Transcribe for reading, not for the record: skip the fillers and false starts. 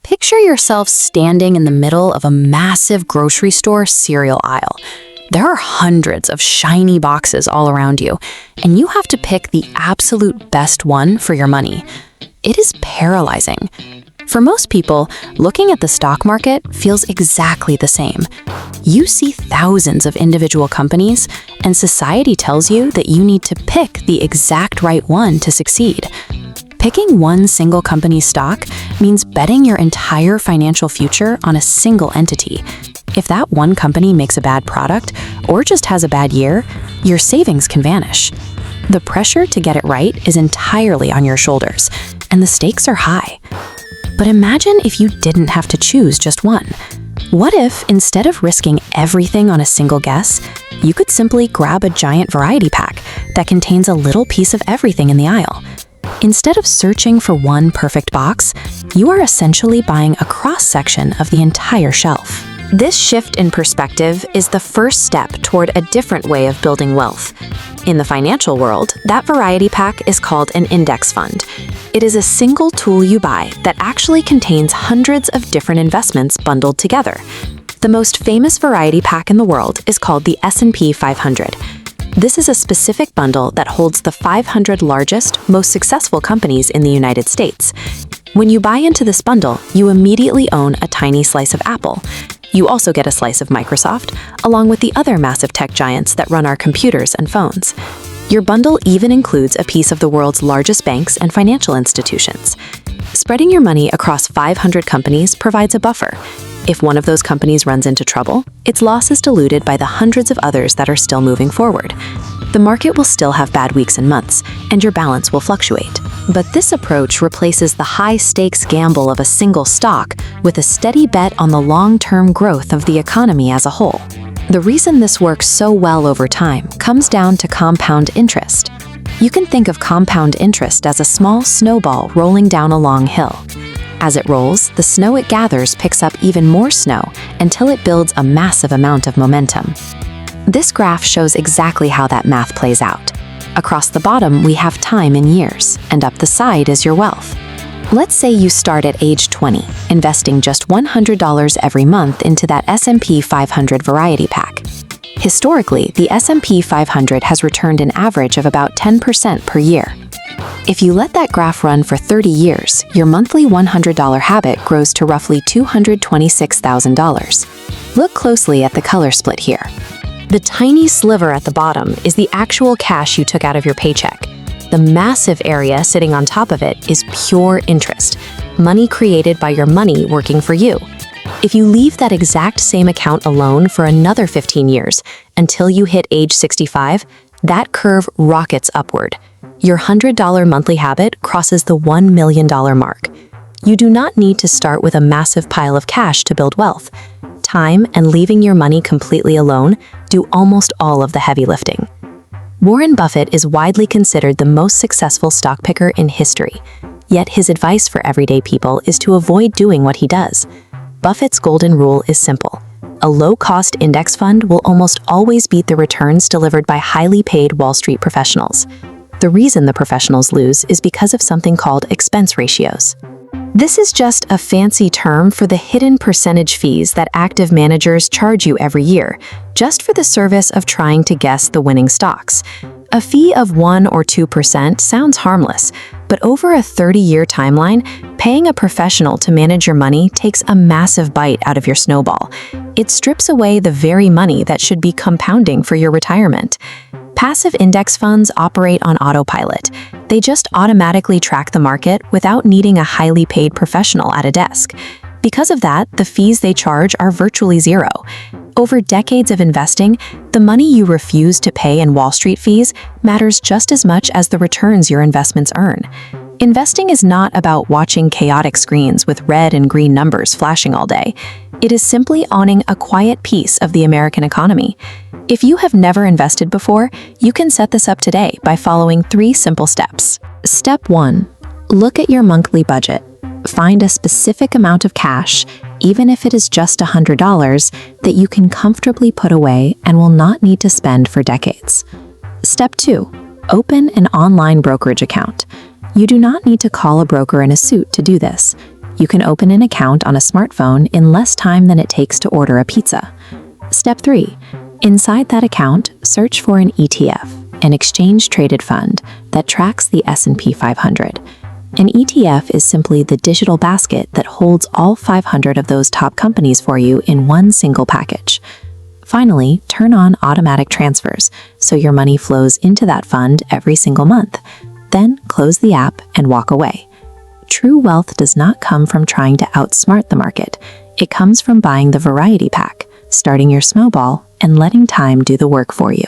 Picture yourself standing in the middle of a massive grocery store cereal aisle. There are hundreds of shiny boxes all around you, and you have to pick the absolute best one for your money. It is paralyzing. For most people, looking at the stock market feels exactly the same. You see thousands of individual companies, and society tells you that you need to pick the exact right one to succeed. Picking one single company's stock means betting your entire financial future on a single entity. If that one company makes a bad product or just has a bad year, your savings can vanish. The pressure to get it right is entirely on your shoulders, and the stakes are high. But imagine if you didn't have to choose just one. What if, instead of risking everything on a single guess, you could simply grab a giant variety pack that contains a little piece of everything in the aisle? Instead of searching for one perfect box, you are essentially buying a cross-section of the entire shelf. This shift in perspective is the first step toward a different way of building wealth. In the financial world, that variety pack is called an index fund. It is a single tool you buy that actually contains hundreds of different investments bundled together. The most famous variety pack in the world is called the S&P 500. This is a specific bundle that holds the 500 largest, most successful companies in the United States. When you buy into this bundle, you immediately own a tiny slice of Apple. You also get a slice of Microsoft, along with the other massive tech giants that run our computers and phones. Your bundle even includes a piece of the world's largest banks and financial institutions. Spreading your money across 500 companies provides a buffer. If one of those companies runs into trouble, its loss is diluted by the hundreds of others that are still moving forward. The market will still have bad weeks and months, and your balance will fluctuate. But this approach replaces the high-stakes gamble of a single stock with a steady bet on the long-term growth of the economy as a whole. The reason this works so well over time comes down to compound interest. You can think of compound interest as a small snowball rolling down a long hill. As it rolls, the snow it gathers picks up even more snow until it builds a massive amount of momentum. This graph shows exactly how that math plays out. Across the bottom, we have time in years, and up the side is your wealth. Let's say you start at age 20, investing just $100 every month into that S&P 500 variety pack. Historically, the S&P 500 has returned an average of about 10% per year. If you let that graph run for 30 years, your monthly $100 habit grows to roughly $226,000. Look closely at the color split here. The tiny sliver at the bottom is the actual cash you took out of your paycheck. The massive area sitting on top of it is pure interest, money created by your money working for you. If you leave that exact same account alone for another 15 years, until you hit age 65, that curve rockets upward. Your $100 monthly habit crosses the $1 million mark. You do not need to start with a massive pile of cash to build wealth. Time and leaving your money completely alone do almost all of the heavy lifting. Warren Buffett is widely considered the most successful stock picker in history. Yet his advice for everyday people is to avoid doing what he does. Buffett's golden rule is simple. A low-cost index fund will almost always beat the returns delivered by highly paid Wall Street professionals. The reason the professionals lose is because of something called expense ratios. This is just a fancy term for the hidden percentage fees that active managers charge you every year, just for the service of trying to guess the winning stocks. A fee of 1 or 2% sounds harmless, but over a 30-year timeline, paying a professional to manage your money takes a massive bite out of your snowball. It strips away the very money that should be compounding for your retirement. Passive index funds operate on autopilot. They just automatically track the market without needing a highly paid professional at a desk. Because of that, the fees they charge are virtually zero. Over decades of investing, the money you refuse to pay in Wall Street fees matters just as much as the returns your investments earn. Investing is not about watching chaotic screens with red and green numbers flashing all day. It is simply owning a quiet piece of the American economy. If you have never invested before, you can set this up today by following 3 simple steps. Step 1. Look at your monthly budget. Find a specific amount of cash, even if it is just $100, that you can comfortably put away and will not need to spend for decades. Step 2. Open an online brokerage account. You do not need to call a broker in a suit to do this. You can open an account on a smartphone in less time than it takes to order a pizza. Step 3. Inside that account, search for an ETF, an exchange-traded fund that tracks the S&P 500. An ETF is simply the digital basket that holds all 500 of those top companies for you in one single package. Finally, turn on automatic transfers so your money flows into that fund every single month. Then close the app and walk away. True wealth does not come from trying to outsmart the market. It comes from buying the variety pack, starting your snowball, and letting time do the work for you.